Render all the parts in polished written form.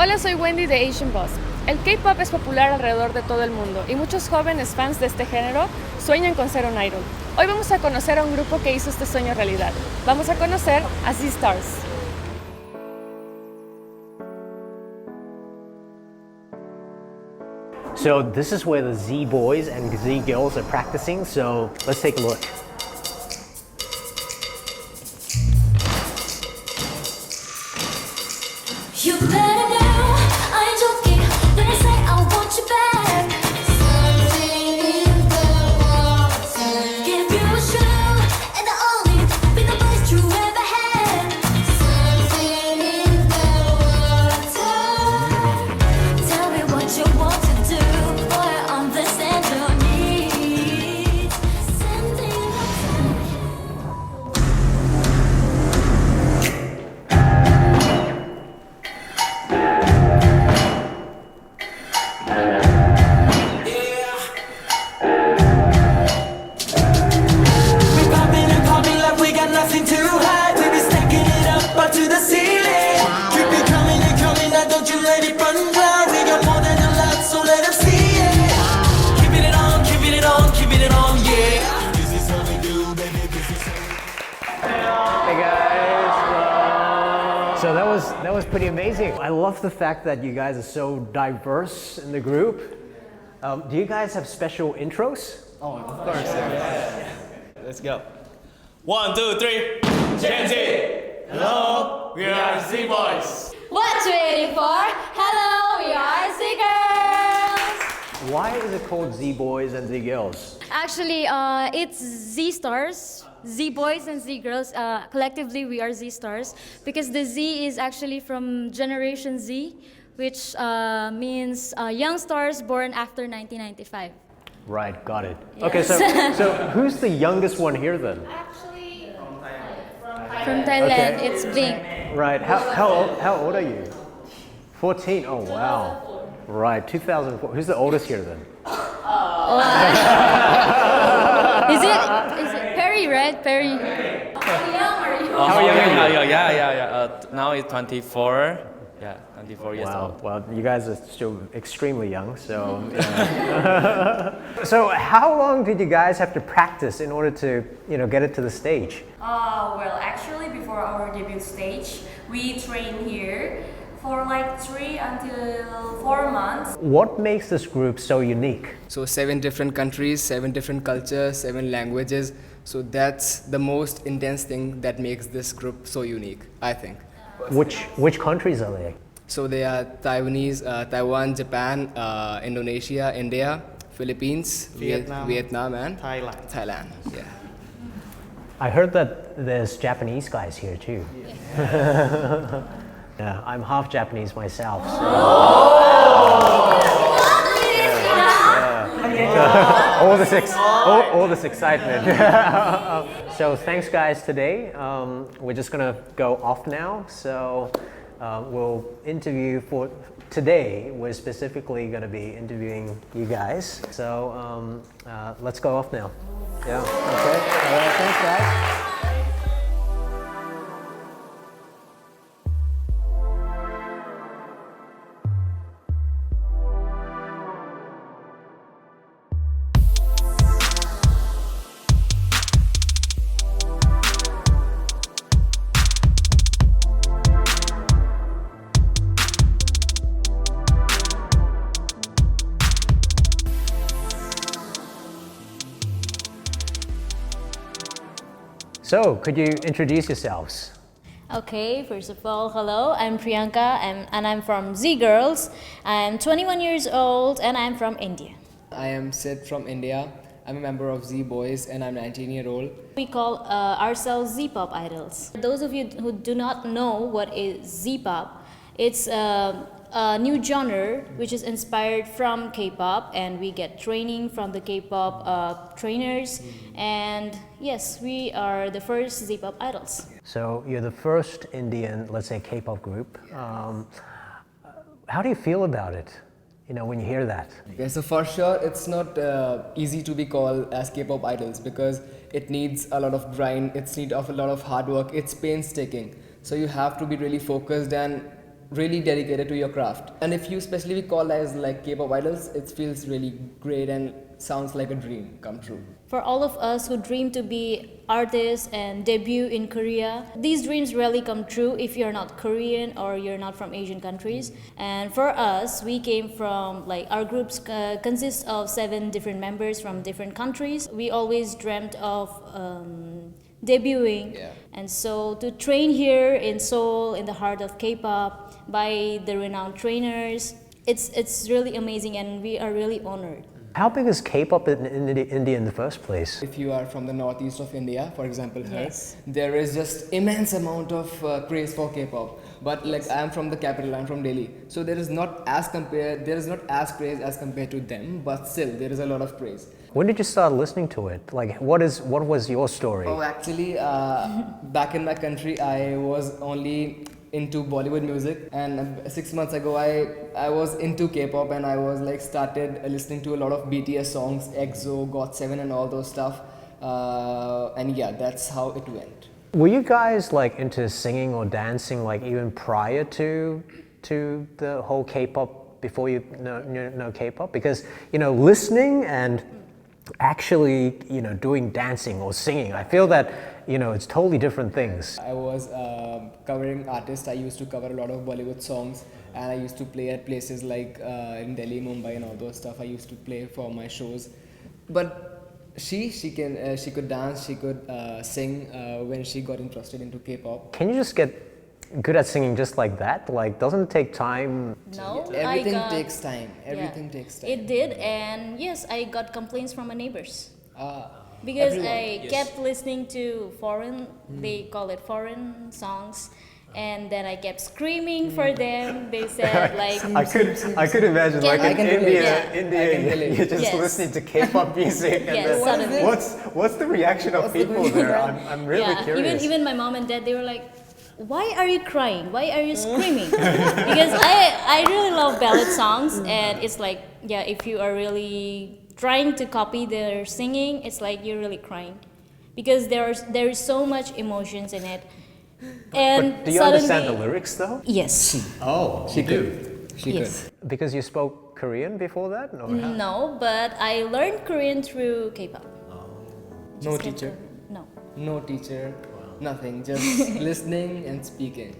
Hola, soy Wendy de Asian Boss. El K-pop es popular alrededor de todo el mundo y muchos jóvenes fans de este género sueñan con ser un idol. Hoy vamos a conocer a un grupo que hizo este sueño realidad. Vamos a conocer a Z-Stars. So this is where the Z boys and Z girls are practicing, so let's take a look. You better know I ain't joking when I say I want you back. Something in the water. Give you a show and the only be the best you ever had. Something in the water. Tell me what you want to do, boy. I'm the center of needs. Sending nothing too high, we be stacking it up up to the ceiling. Keep it coming and coming, now don't you let it run dry. We got more than a lot, so let them see it. Keeping it on, keeping it on, keeping it on, yeah. This is how we do, baby, this is how Hey guys! So that was pretty amazing. I love the fact that you guys are so diverse in the group. Do you guys have special intros? Oh, of course. Yeah. Let's go. 1, 2, 3. Gen Z. Hello, we are Z Boys. what you waiting for? Hello, we are Z Girls. Why is it called Z boys and Z girls? Actually, it's Z stars, Z boys and Z girls. Collectively, we are Z stars because the Z is actually from Generation Z, which means young stars born after 1995. Right, got it. Okay, so who's the youngest one here then? Actually, from Thailand, Okay. it's Blink. Right, how old are you? 14, oh wow. Right, 2004. Who's the oldest here then? Is it Perry, right? Perry. How young are you? How young are you? Yeah. Now it's 24. Yeah, 24 years Wow, old. well, you guys are still extremely young, so. Yeah. So, how long did you guys have to practice in order to, get it to the stage? Well, actually, before our debut stage, we train here for like 3 until 4 months. What makes this group so unique? So 7 different countries, 7 different cultures, 7 languages. So that's the most intense thing that makes this group so unique, I think. Which countries are they? So they are Taiwanese, Taiwan, Japan, Indonesia, India, Philippines, Vietnam and Thailand. Yeah. I heard that there's Japanese guys here too. Yeah, I'm half Japanese myself. So. All this excitement. So thanks guys today. We're just gonna go off now. So we'll interview for today. We're specifically gonna be interviewing you guys. So let's go off now. Yeah. Okay. All right. Thanks guys. So, could you introduce yourselves? Okay, first of all, hello, I'm Priyanka and I'm from Z Girls. I'm 21 years old and I'm from India. I am Sid from India. I'm a member of Z Boys and I'm 19-year-old. We call ourselves Z-pop idols. Those of you who do not know what is Z-pop, it's a new genre which is inspired from K-pop, and we get training from the K-pop trainers. And yes, we are the first Z-pop idols. So you're the first Indian, let's say, K-pop group. How do you feel about it? When you hear that? Yeah, so for sure, it's not easy to be called as K-pop idols because it needs a lot of grind, it needs a lot of hard work, it's painstaking. So you have to be really focused and really dedicated to your craft. And if you especially call as like K-pop idols, it feels really great and sounds like a dream come true. For all of us who dream to be artists and debut in Korea, these dreams rarely come true if you're not Korean or you're not from Asian countries. And for us, we came from, like, our groups consists of 7 different members from different countries. We always dreamt of debuting. Yeah. And so to train here in Seoul, in the heart of K-pop, by the renowned trainers, it's really amazing and we are really honored. How big is K-pop in India in the first place? If you are from the northeast of India, for example, here, Yes. there is just immense amount of craze for K-pop. But like I am from the capital, I'm from Delhi, so there is not as craze as compared to them. But still, there is a lot of craze. When did you start listening to it? Like, what was your story? Oh, actually, back in my country, I was only into Bollywood music, and 6 months ago, I was into K-pop, and I was like started listening to a lot of BTS songs, EXO, GOT7, and all those stuff. And yeah, that's how it went. Were you guys like into singing or dancing like even prior to the whole K-pop, before you know K-pop? Because listening and actually doing dancing or singing, I feel that it's totally different things. I was covering artists. I used to cover a lot of Bollywood songs, and I used to play at places like in Delhi, Mumbai, and all those stuff. I used to play for my shows. But she could dance, she could sing when she got interested into K-pop. Can you just get good at singing just like that? Like, doesn't it take time? No, Everything takes time. Everything takes time. It did, and yes, I got complaints from my neighbors. Ah, Because everyone. I kept listening to foreign, they call it foreign songs, and then I kept screaming for them. They said like, I could imagine like I in can relate. India, Yeah. I can relate. you're just Yes. listening to K-pop music, and Yes, then suddenly. what's the reaction of people there? I'm really yeah, curious. even my mom and dad, they were like, why are you crying? Why are you screaming? Because I really love ballad songs, and it's like, yeah, if you are really trying to copy their singing, it's like you're really crying, because there is so much emotions in it. And But do you understand the lyrics though? Yes. Oh, She could. She Yes. could. Because you spoke Korean before that? Or how? No, but I learned Korean through K-pop. No Just teacher. No. No teacher. Nothing. Just listening and speaking.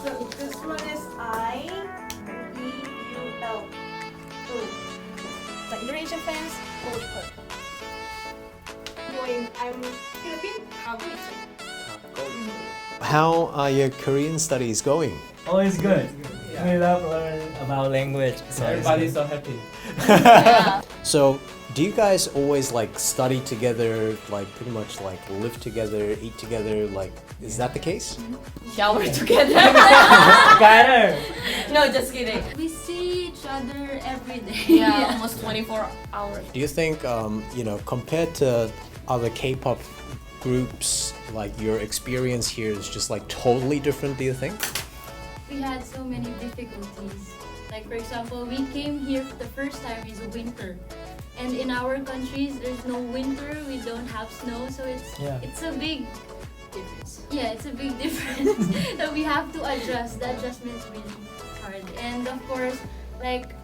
So this one is I-E-U-L. The Indonesian fans, old her. I'm Philippine, How are your Korean studies going? Oh, it's good. We love learning about language. So everybody's so happy. So, do you guys always like study together, like pretty much like live together, eat together? Like, is that the case? Shower together. Better. No, just kidding. We see each other every day. Yeah, almost 24 hours. Do you think, compared to other K-pop groups, like your experience here is just like totally different? Do you think? We had so many difficulties. Like for example, we came here for the first time is winter. And in our countries, there's no winter, we don't have snow, so it's a big difference. Yeah, it's a big difference that we have to adjust. The adjustment's really hard. And of course, like,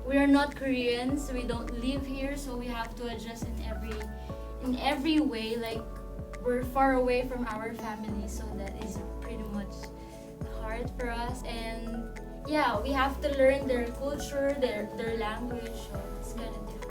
we are not Koreans, we don't live here, so we have to adjust in every way. Like, we're far away from our family, so that is pretty much hard for us. And yeah, we have to learn their culture, their language, so it's kind of different.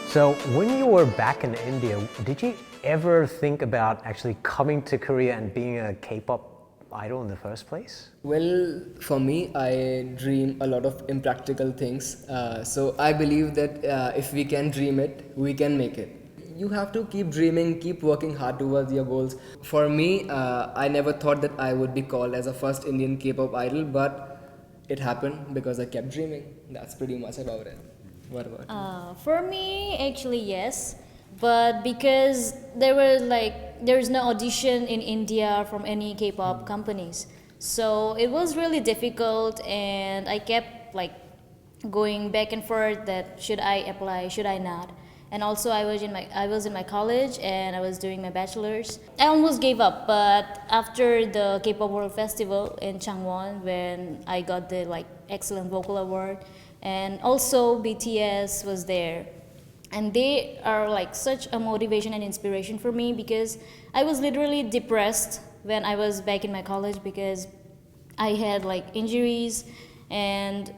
So, when you were back in India, did you ever think about actually coming to Korea and being a K-pop idol in the first place? Well, for me, I dream a lot of impractical things. So I believe that if we can dream it, we can make it. You have to keep dreaming, keep working hard towards your goals. For me, I never thought that I would be called as a first Indian K-pop idol, but it happened because I kept dreaming. That's pretty much about it. What about you? For me, actually, yes. But because there's no audition in India from any K-pop companies. So it was really difficult, and I kept like going back and forth that should I apply, should I not. And also I was in my college and I was doing my bachelor's. I almost gave up, but after the K-pop World Festival in Changwon, when I got the like excellent vocal award, and also BTS was there, and they are like such a motivation and inspiration for me, because I was literally depressed when I was back in my college because I had like injuries, and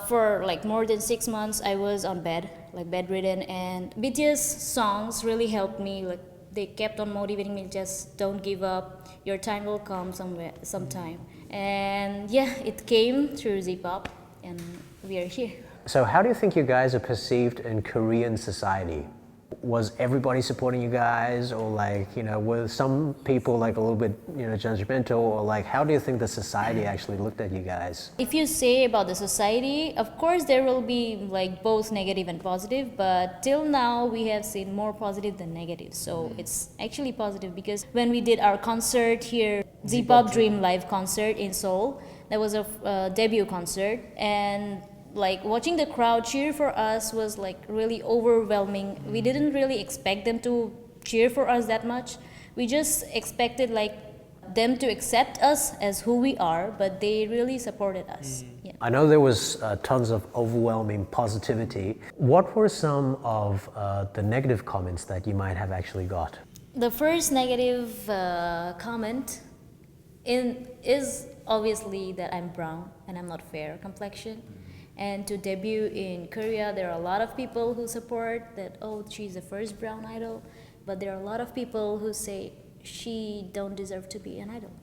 for like more than 6 months I was on bed, like bedridden, and BTS songs really helped me. Like they kept on motivating me, just don't give up, your time will come sometime. And yeah, it came through Z-pop, and we are here. So how do you think you guys are perceived in Korean society? Was everybody supporting you guys, or like, you know, were some people like a little bit, you know, judgmental, or like how do you think the society actually looked at you guys? If you say about the society, of course there will be like both negative and positive, but till now we have seen more positive than negative. So it's actually positive, because when we did our concert here, Z-pop Dream Live concert in Seoul, that was a debut concert, and like watching the crowd cheer for us was like really overwhelming. We didn't really expect them to cheer for us that much. We just expected like them to accept us as who we are, but they really supported us. Yeah. I know there was tons of overwhelming positivity. What were some of the negative comments that you might have actually got? The first negative comment is obviously that I'm brown and I'm not fair complexion. And to debut in Korea, there are a lot of people who support that, oh, she's the first brown idol. But there are a lot of people who say she don't deserve to be an idol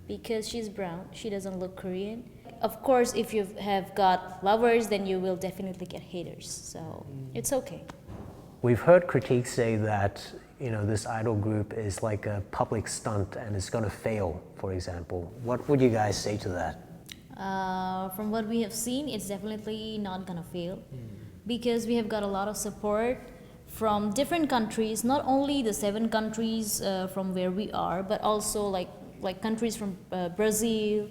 because she's brown, she doesn't look Korean. Of course, if you have got lovers, then you will definitely get haters. So it's okay. We've heard critiques say that, you know, this idol group is like a public stunt and it's going to fail, for example. What would you guys say to that? From what we have seen, it's definitely not gonna fail, because we have got a lot of support from different countries, not only the 7 countries from where we are, but also like countries from Brazil,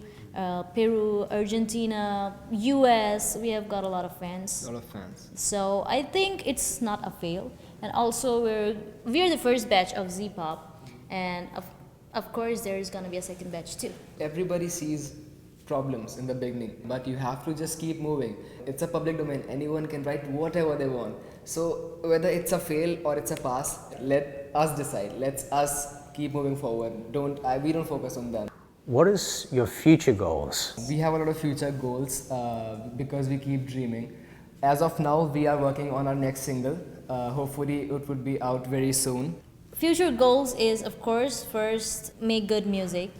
Peru, Argentina, US. We have got a lot of fans. A lot of fans. So I think it's not a fail. And also we're the first batch of Z-pop, and of course there is gonna be a second batch too. Everybody sees problems in the beginning, but you have to just keep moving. It's a public domain, anyone can write whatever they want. So whether it's a fail or it's a pass, let us decide. Let us keep moving forward. We don't focus on that. What is your future goals? We have a lot of future goals because we keep dreaming. As of now, we are working on our next single. Hopefully it would be out very soon. Future goals is, of course, first make good music.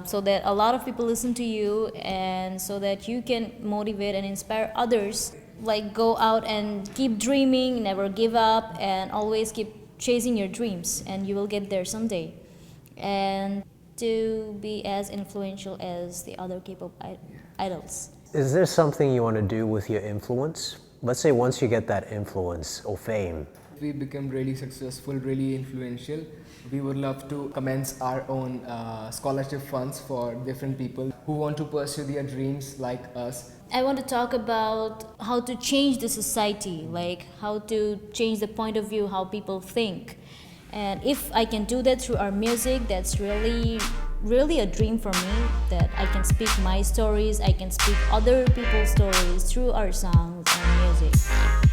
So that a lot of people listen to you, and so that you can motivate and inspire others. Like go out and keep dreaming, never give up, and always keep chasing your dreams, and you will get there someday. And to be as influential as the other K-pop idols. Is there something you want to do with your influence? Let's say once you get that influence or fame. We become really successful, really influential. We would love to commence our own scholarship funds for different people who want to pursue their dreams like us. I want to talk about how to change the society, like how to change the point of view, how people think. And if I can do that through our music, that's really a dream for me, that I can speak my stories, I can speak other people's stories through our songs and music.